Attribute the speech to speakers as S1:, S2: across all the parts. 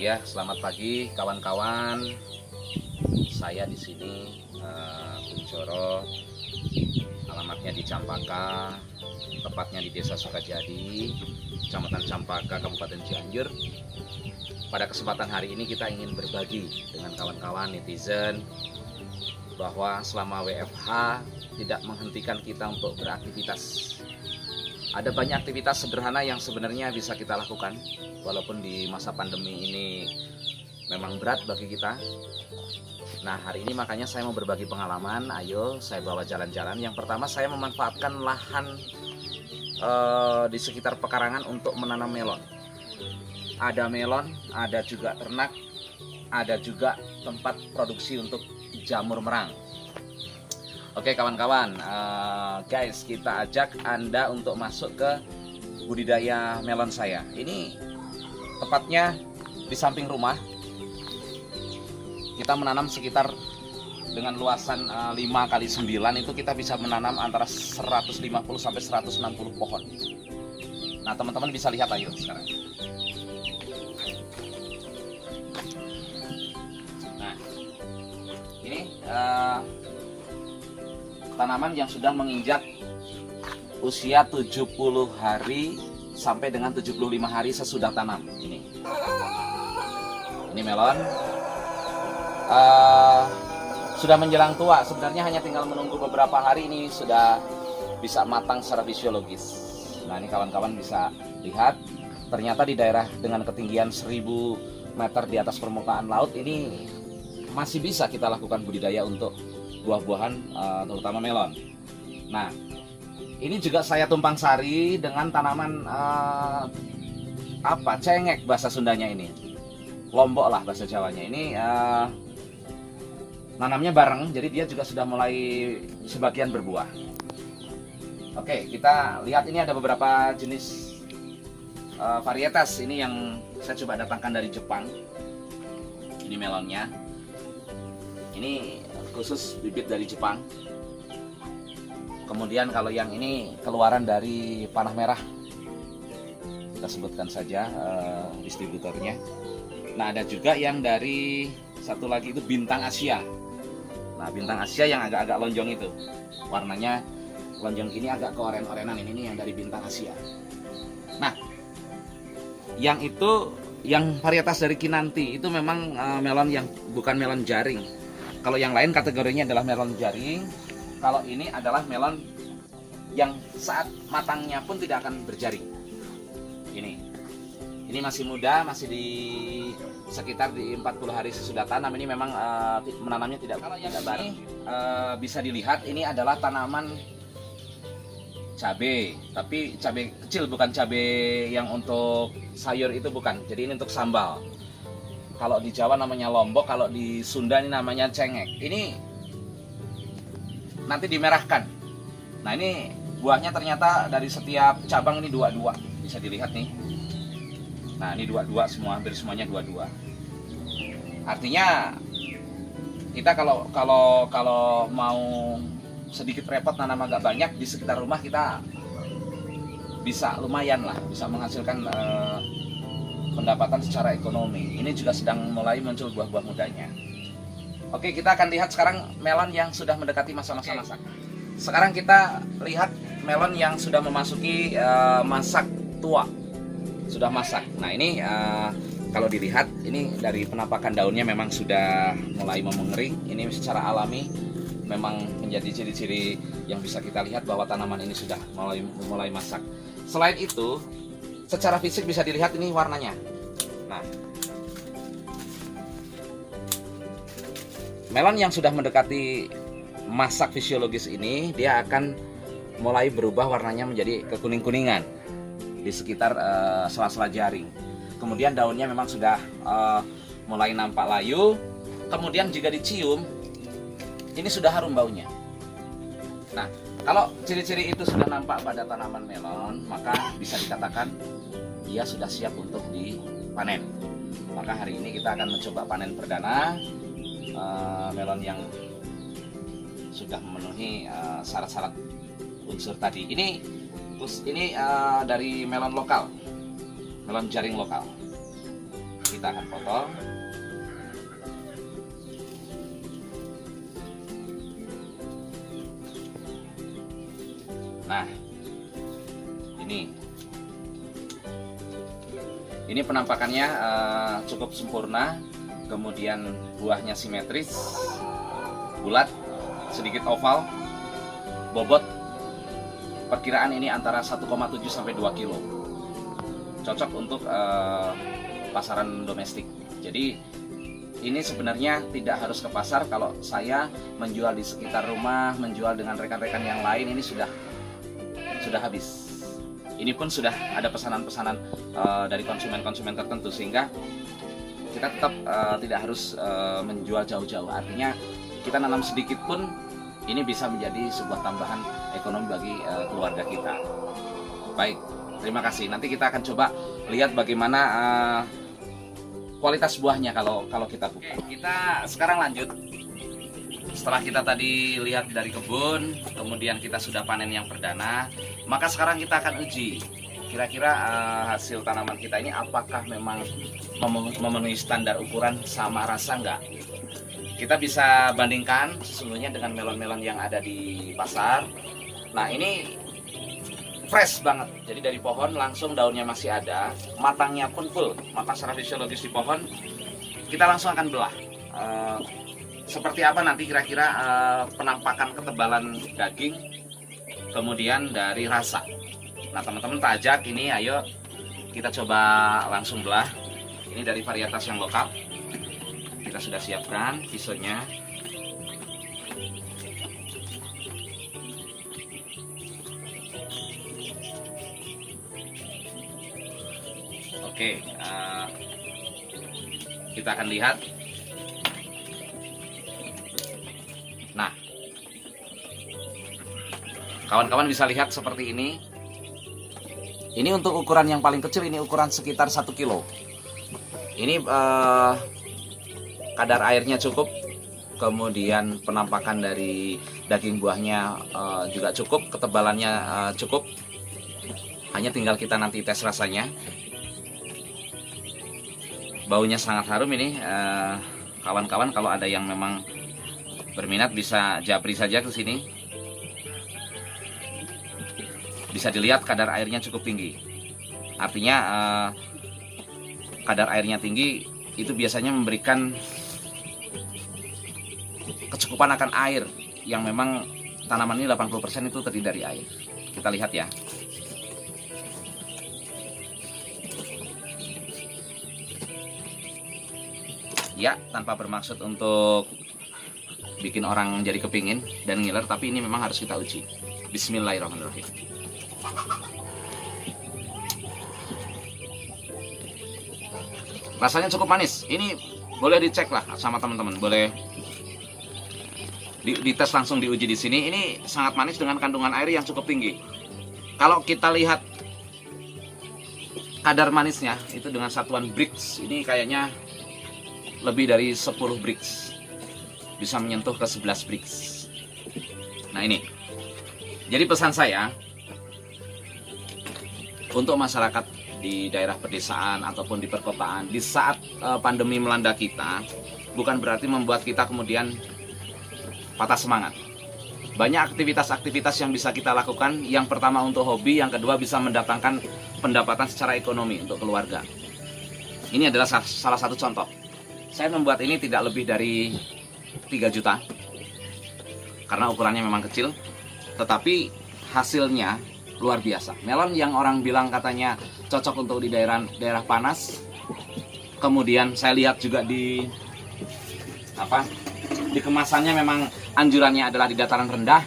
S1: Ya, selamat pagi kawan-kawan. Saya di sini Kuncoro, alamatnya di Campaka, tepatnya di Desa Sukajadi, Kecamatan Campaka, Kabupaten Cianjur. Pada kesempatan hari ini kita ingin berbagi dengan kawan-kawan netizen bahwa selama WFH tidak menghentikan kita untuk beraktivitas. Ada banyak aktivitas sederhana yang sebenarnya bisa kita lakukan, walaupun di masa pandemi ini memang berat bagi kita. Nah, hari ini makanya saya mau berbagi pengalaman. Ayo saya bawa jalan-jalan. Yang pertama, saya memanfaatkan lahan di sekitar pekarangan untuk menanam melon. Ada melon, ada juga ternak, ada juga tempat produksi untuk jamur merang. Oke kawan-kawan, guys, kita ajak Anda untuk masuk ke budidaya melon saya. Ini tepatnya di samping rumah. Kita menanam sekitar dengan luasan 5x9 itu kita bisa menanam antara 150 sampai 160 pohon. Nah, teman-teman bisa lihat ayo sekarang. Nah, ini tanaman yang sudah menginjak usia 70 hari sampai dengan 75 hari sesudah tanam. Ini melon sudah menjelang tua. Sebenarnya hanya tinggal menunggu beberapa hari, ini sudah bisa matang secara fisiologis. Nah, ini kawan-kawan bisa lihat, ternyata di daerah dengan ketinggian 1000 meter di atas permukaan laut ini masih bisa kita lakukan budidaya untuk buah-buahan, terutama melon. Nah, ini juga saya tumpang sari dengan tanaman cengek bahasa Sundanya ini, lombok lah bahasa Jawanya. Ini nanamnya bareng, jadi dia juga sudah mulai sebagian berbuah. Oke, kita lihat ini ada beberapa jenis varietas. Ini yang saya coba datangkan dari Jepang. Ini melonnya. Ini khusus bibit dari Jepang. Kemudian kalau yang ini keluaran dari Panah Merah, kita sebutkan saja distributornya. Nah, ada juga yang dari satu lagi itu Bintang Asia. Nah, Bintang Asia yang agak-agak lonjong itu, warnanya lonjong ini agak keoren-orenan, ini yang dari Bintang Asia. Nah, yang itu yang varietas dari Kinanti itu memang melon yang bukan melon jaring. Kalau yang lain kategorinya adalah melon jaring. Kalau ini adalah melon yang saat matangnya pun tidak akan berjaring. Ini masih muda, masih di sekitar di 40 hari sesudah tanam. Ini memang menanamnya tidak. Kalau yang bareng bisa dilihat, ini adalah tanaman cabai, tapi cabai kecil, bukan cabai yang untuk sayur itu, bukan. Jadi ini untuk sambal. Kalau di Jawa namanya lombok, kalau di Sunda ini namanya cengek. Ini nanti dimerahkan. Nah, ini buahnya ternyata dari setiap cabang ini dua-dua. Bisa dilihat nih. Nah, ini dua-dua semua, hampir semuanya dua-dua. Artinya kita kalau mau sedikit repot nanam agak banyak di sekitar rumah, kita bisa lumayan lah, bisa menghasilkan pendapatan secara ekonomi. Ini juga sedang mulai muncul buah-buah mudanya. Oke, kita akan lihat sekarang melon yang sudah mendekati masa-masa masak. Sekarang kita lihat melon yang sudah memasuki masak tua, sudah masak. Nah, ini kalau dilihat, ini dari penampakan daunnya memang sudah mulai memengering. Ini secara alami memang menjadi ciri-ciri yang bisa kita lihat bahwa tanaman ini sudah mulai masak. Selain itu, secara fisik bisa dilihat ini warnanya. Nah, melon yang sudah mendekati masak fisiologis ini, dia akan mulai berubah warnanya menjadi kekuning-kuningan di sekitar sela-sela jaring. Kemudian daunnya memang sudah mulai nampak layu. Kemudian jika dicium, ini sudah harum baunya. Nah, kalau ciri-ciri itu sudah nampak pada tanaman melon, maka bisa dikatakan dia sudah siap untuk dipanen. Maka hari ini kita akan mencoba panen perdana melon yang sudah memenuhi syarat-syarat unsur tadi. Ini dari melon lokal, melon jaring lokal. kita akan potong. Nah, ini penampakannya cukup sempurna, kemudian buahnya simetris, bulat, sedikit oval, bobot perkiraan ini antara 1,7 sampai 2 kilo. Cocok untuk pasaran domestik. Jadi ini sebenarnya tidak harus ke pasar. Kalau saya menjual di sekitar rumah, menjual dengan rekan-rekan yang lain, ini sudah habis. Ini pun sudah ada pesanan-pesanan dari konsumen-konsumen tertentu, sehingga kita tetap tidak harus menjual jauh-jauh. Artinya kita nanam sedikit pun ini bisa menjadi sebuah tambahan ekonomi bagi keluarga kita. Baik, terima kasih. Nanti kita akan coba lihat bagaimana kualitas buahnya kalau kita buka. Kita sekarang lanjut. Setelah kita tadi lihat dari kebun, kemudian kita sudah panen yang perdana, maka sekarang kita akan uji kira-kira hasil tanaman kita ini apakah memang memenuhi standar ukuran sama rasa enggak. Kita bisa bandingkan sesungguhnya dengan melon-melon yang ada di pasar. Nah, ini fresh banget, jadi dari pohon langsung daunnya masih ada, matangnya pun full, matang secara fisiologis di pohon. Kita langsung akan belah. Seperti apa nanti kira-kira penampakan ketebalan daging, kemudian dari rasa. Nah, teman-teman tak ajak ini, ayo kita coba langsung belah. Ini dari varietas yang lokal. Kita sudah siapkan pisaunya. Oke, kita akan lihat. Nah, kawan-kawan bisa lihat seperti ini. Ini untuk ukuran yang paling kecil, ini ukuran sekitar 1 kilo. Ini kadar airnya cukup, kemudian penampakan dari daging buahnya juga cukup, ketebalannya cukup. Hanya tinggal kita nanti tes rasanya. Baunya sangat harum ini, kawan-kawan. Kalau ada yang memang berminat bisa japri saja ke sini. Bisa dilihat kadar airnya cukup tinggi. Artinya kadar airnya tinggi itu biasanya memberikan kecukupan akan air, yang memang tanaman ini 80% itu terdiri dari air. Kita lihat ya. Ya, tanpa bermaksud untuk bikin orang jadi kepingin dan ngiler, tapi ini memang harus kita uji. Bismillahirrahmanirrahim. Rasanya cukup manis. Ini boleh dicek lah sama teman-teman, boleh dites langsung, diuji di sini. Ini sangat manis dengan kandungan air yang cukup tinggi. Kalau kita lihat kadar manisnya itu dengan satuan Brix, ini kayaknya lebih dari 10 Brix. Bisa menyentuh ke 11 Brix. Nah, ini. Jadi pesan saya untuk masyarakat di daerah pedesaan ataupun di perkotaan, di saat pandemi melanda kita, bukan berarti membuat kita kemudian patah semangat. Banyak aktivitas-aktivitas yang bisa kita lakukan. Yang pertama untuk hobi, yang kedua bisa mendatangkan pendapatan secara ekonomi untuk keluarga. Ini adalah salah satu contoh. Saya membuat ini tidak lebih dari 3 juta karena ukurannya memang kecil, tetapi hasilnya luar biasa. Melon yang orang bilang katanya cocok untuk di daerah panas, kemudian saya lihat juga di kemasannya memang anjurannya adalah di dataran rendah,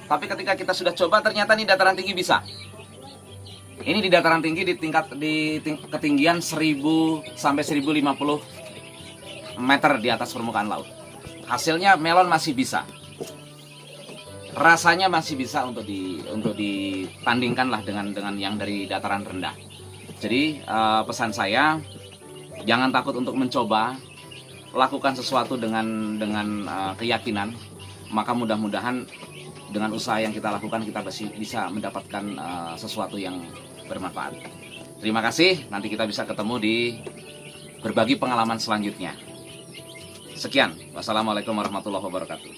S1: tapi ketika kita sudah coba ternyata di dataran tinggi bisa. Ini di dataran tinggi di ketinggian 1000 sampai 1050 meter di atas permukaan laut. Hasilnya melon masih bisa. Rasanya masih bisa untuk ditandingkan lah dengan yang dari dataran rendah. Jadi pesan saya, jangan takut untuk mencoba, lakukan sesuatu dengan keyakinan, maka mudah-mudahan dengan usaha yang kita lakukan kita bisa mendapatkan sesuatu yang bermanfaat. Terima kasih, nanti kita bisa ketemu di berbagi pengalaman selanjutnya. Sekian, wassalamualaikum warahmatullahi wabarakatuh.